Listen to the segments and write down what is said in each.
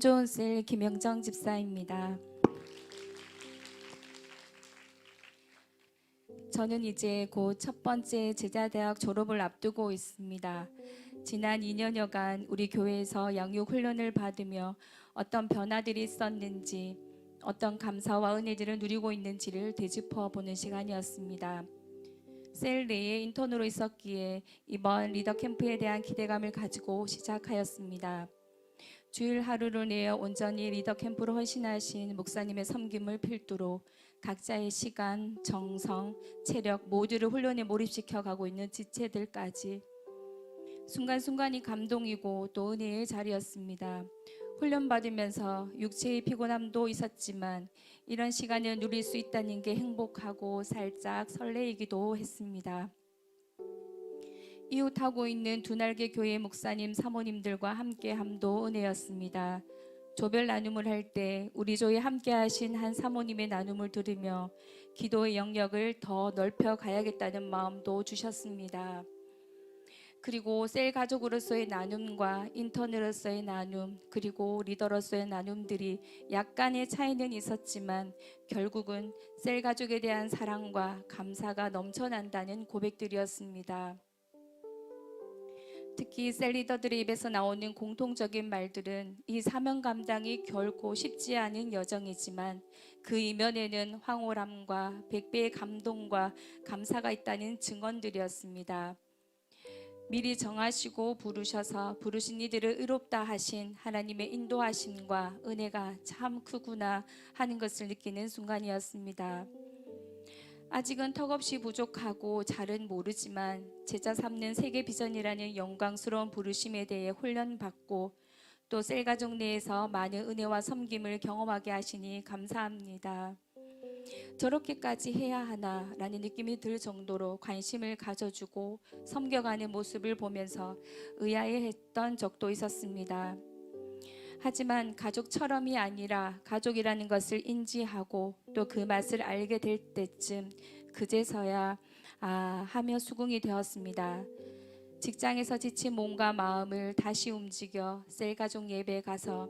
좋은 셀 김영정 집사입니다. 저는 이제 곧 첫 번째 제자대학 졸업을 앞두고 있습니다. 지난 2년여간 우리 교회에서 양육 훈련을 받으며 어떤 변화들이 있었는지, 어떤 감사와 은혜들을 누리고 있는지를 되짚어 보는 시간이었습니다. 셀 내에 인턴으로 있었기에 이번 리더 캠프에 대한 기대감을 가지고 시작하였습니다. 주일 하루를 내어 온전히 리더 캠프로 헌신하신 목사님의 섬김을 필두로 각자의 시간, 정성, 체력 모두를 훈련에 몰입시켜 가고 있는 지체들까지 순간순간이 감동이고 또 은혜의 자리였습니다. 훈련받으면서 육체의 피곤함도 있었지만 이런 시간을 누릴 수 있다는 게 행복하고 살짝 설레이기도 했습니다. 이웃하고 있는 두 날개 교회 목사님 사모님들과 함께함도 은혜였습니다. 조별 나눔을 할 때 우리 조에 함께하신 한 사모님의 나눔을 들으며 기도의 영역을 더 넓혀 가야겠다는 마음도 주셨습니다. 그리고 셀 가족으로서의 나눔과 인턴으로서의 나눔, 그리고 리더로서의 나눔들이 약간의 차이는 있었지만 결국은 셀 가족에 대한 사랑과 감사가 넘쳐난다는 고백들이었습니다. 특히 셀 리더들의 입에서 나오는 공통적인 말들은 이 사명 감당이 결코 쉽지 않은 여정이지만 그 이면에는 황홀함과 백배의 감동과 감사가 있다는 증언들이었습니다. 미리 정하시고 부르셔서 부르신 이들을 의롭다 하신 하나님의 인도하심과 은혜가 참 크구나 하는 것을 느끼는 순간이었습니다. 아직은 턱없이 부족하고 잘은 모르지만 제자 삼는 세계 비전이라는 영광스러운 부르심에 대해 훈련받고 또 셀 가족 내에서 많은 은혜와 섬김을 경험하게 하시니 감사합니다. 저렇게까지 해야 하나 라는 느낌이 들 정도로 관심을 가져주고 섬겨가는 모습을 보면서 의아해했던 적도 있었습니다. 하지만 가족처럼이 아니라 가족이라는 것을 인지하고 또 그 맛을 알게 될 때쯤 그제서야 하며 수긍이 되었습니다. 직장에서 지친 몸과 마음을 다시 움직여 셀 가족 예배에 가서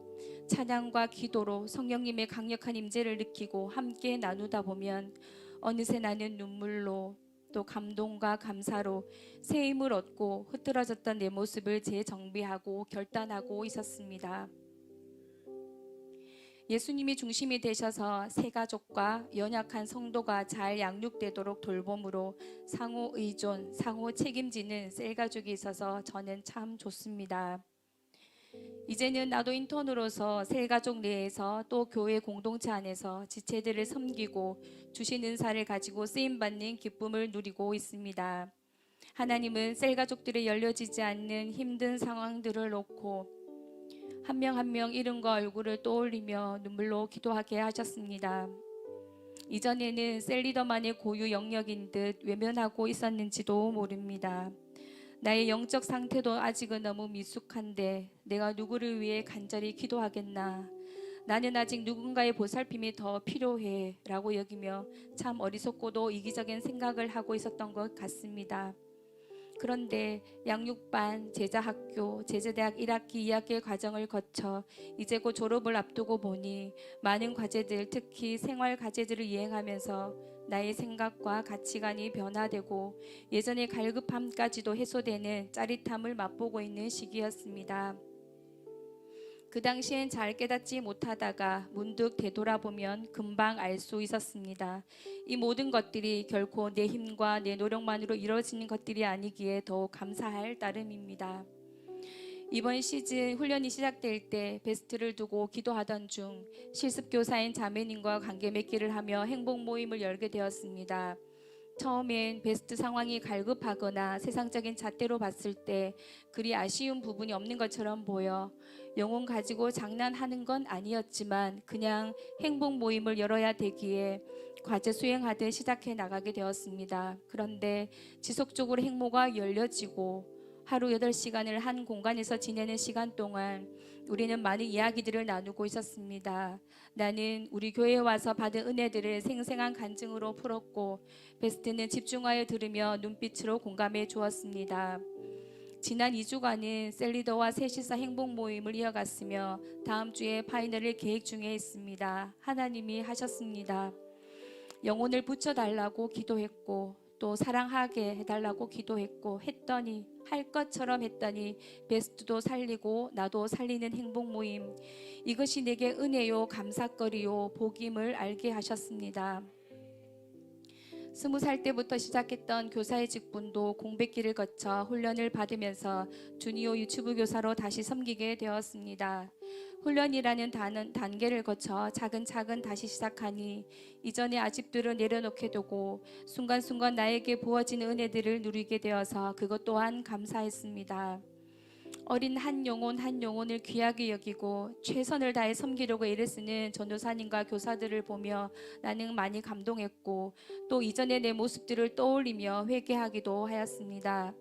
찬양과 기도로 성령님의 강력한 임재를 느끼고 함께 나누다 보면 어느새 나는 눈물로 또 감동과 감사로 새 힘을 얻고 흐트러졌던 내 모습을 재정비하고 결단하고 있었습니다. 예수님이 중심이 되셔서 새 가족과 연약한 성도가 잘 양육되도록 돌봄으로 상호 의존, 상호 책임지는 셀 가족이 있어서 저는 참 좋습니다. 이제는 나도 인턴으로서 셀 가족 내에서 또 교회 공동체 안에서 지체들을 섬기고 주신 은사를 가지고 쓰임받는 기쁨을 누리고 있습니다. 하나님은 셀 가족들의 열려지지 않는 힘든 상황들을 놓고 한 명 한 명 이름과 얼굴을 떠올리며 눈물로 기도하게 하셨습니다. 이전에는 셀 리더만의 고유 영역인 듯 외면하고 있었는지도 모릅니다. 나의 영적 상태도 아직은 너무 미숙한데 내가 누구를 위해 간절히 기도하겠나? 나는 아직 누군가의 보살핌이 더 필요해 라고 여기며 참 어리석고도 이기적인 생각을 하고 있었던 것 같습니다. 그런데 양육반, 제자학교, 제자대학 1학기, 2학기의 과정을 거쳐 이제 곧 졸업을 앞두고 보니 많은 과제들, 특히 생활 과제들을 이행하면서 나의 생각과 가치관이 변화되고 예전의 갈급함까지도 해소되는 짜릿함을 맛보고 있는 시기였습니다. 그 당시엔 잘 깨닫지 못하다가 문득 되돌아보면 금방 알 수 있었습니다. 이 모든 것들이 결코 내 힘과 내 노력만으로 이루어지는 것들이 아니기에 더욱 감사할 따름입니다. 이번 시즌 훈련이 시작될 때 베스트를 두고 기도하던 중 실습교사인 자매님과 관계 맺기를 하며 행복 모임을 열게 되었습니다. 처음엔 베스트 상황이 갈급하거나 세상적인 잣대로 봤을 때 그리 아쉬운 부분이 없는 것처럼 보여 영혼 가지고 장난하는 건 아니었지만 그냥 행복 모임을 열어야 되기에 과제 수행하듯 시작해 나가게 되었습니다. 그런데 지속적으로 행모가 열려지고 하루 8시간을 한 공간에서 지내는 시간 동안 우리는 많은 이야기들을 나누고 있었습니다. 나는 우리 교회에 와서 받은 은혜들을 생생한 간증으로 풀었고 베스트는 집중하여 들으며 눈빛으로 공감해 주었습니다. 지난 2주간은 셀리더와 셋이서 행복 모임을 이어갔으며 다음 주에 파이널을 계획 중에 있습니다. 하나님이 하셨습니다. 영혼을 붙여달라고 기도했고 또 사랑하게 해달라고 기도했고 했더니 할 것처럼 했더니 베스트도 살리고 나도 살리는 행복 모임, 이것이 내게 은혜요 감사거리요 복임을 알게 하셨습니다. 20살 때부터 시작했던 교사의 직분도 공백기를 거쳐 훈련을 받으면서 주니어 유튜브 교사로 다시 섬기게 되었습니다. 훈련이라는 단계를 거쳐 차근차근 다시 시작하니 이전의 아집들을 내려놓게 되고 순간순간 나에게 부어지는 은혜들을 누리게 되어서 그것 또한 감사했습니다. 어린 한 영혼 한 영혼을 귀하게 여기고 최선을 다해 섬기려고 애를 쓰는 전도사님과 교사들을 보며 나는 많이 감동했고 또 이전의 내 모습들을 떠올리며 회개하기도 하였습니다.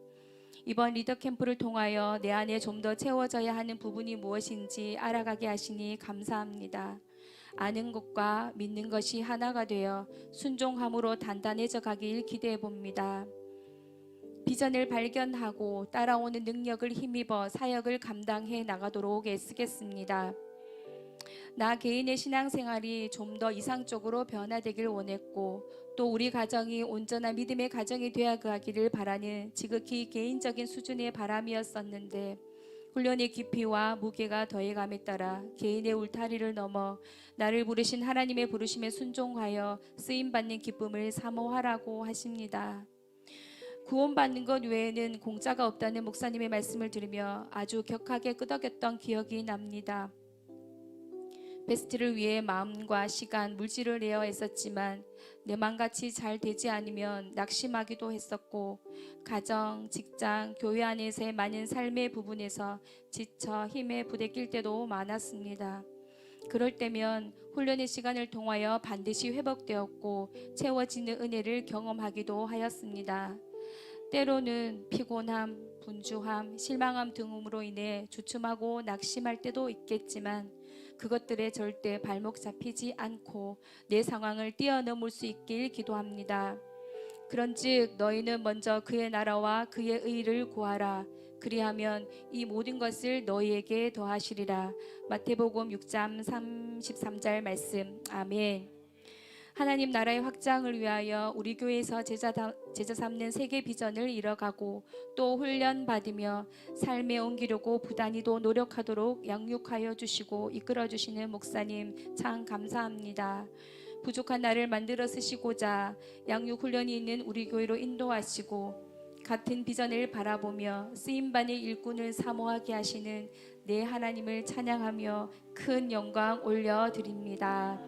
이번 리더 캠프를 통하여 내 안에 좀 더 채워져야 하는 부분이 무엇인지 알아가게 하시니 감사합니다. 아는 것과 믿는 것이 하나가 되어 순종함으로 단단해져 가길 기대해 봅니다. 비전을 발견하고 따라오는 능력을 힘입어 사역을 감당해 나가도록 애쓰겠습니다. 나 개인의 신앙생활이 좀 더 이상적으로 변화되길 원했고 또 우리 가정이 온전한 믿음의 가정이 되어가기를 바라는 지극히 개인적인 수준의 바람이었었는데 훈련의 깊이와 무게가 더해감에 따라 개인의 울타리를 넘어 나를 부르신 하나님의 부르심에 순종하여 쓰임받는 기쁨을 사모하라고 하십니다. 구원받는 것 외에는 공짜가 없다는 목사님의 말씀을 들으며 아주 격하게 끄덕였던 기억이 납니다. 베스트를 위해 마음과 시간, 물질을 내어 애썼지만 내 맘같이 잘 되지 않으면 낙심하기도 했었고 가정, 직장, 교회 안에서의 많은 삶의 부분에서 지쳐 힘에 부대낄 때도 많았습니다. 그럴 때면 훈련의 시간을 통하여 반드시 회복되었고 채워지는 은혜를 경험하기도 하였습니다. 때로는 피곤함, 분주함, 실망함 등으로 인해 주춤하고 낙심할 때도 있겠지만 그것들에 절대 발목 잡히지 않고 내 상황을 뛰어넘을 수 있길 기도합니다. 그런즉 너희는 먼저 그의 나라와 그의 의를 구하라. 그리하면 이 모든 것을 너희에게 더하시리라. 마태복음 6장 33절 말씀. 아멘. 하나님 나라의 확장을 위하여 우리 교회에서 제자 삼는 세계 비전을 이뤄가고 또 훈련 받으며 삶에 옮기려고 부단히도 노력하도록 양육하여 주시고 이끌어 주시는 목사님 참 감사합니다. 부족한 나를 만들어 쓰시고자 양육 훈련이 있는 우리 교회로 인도하시고 같은 비전을 바라보며 쓰임받는 일꾼을 사모하게 하시는 내 하나님을 찬양하며 큰 영광 올려드립니다.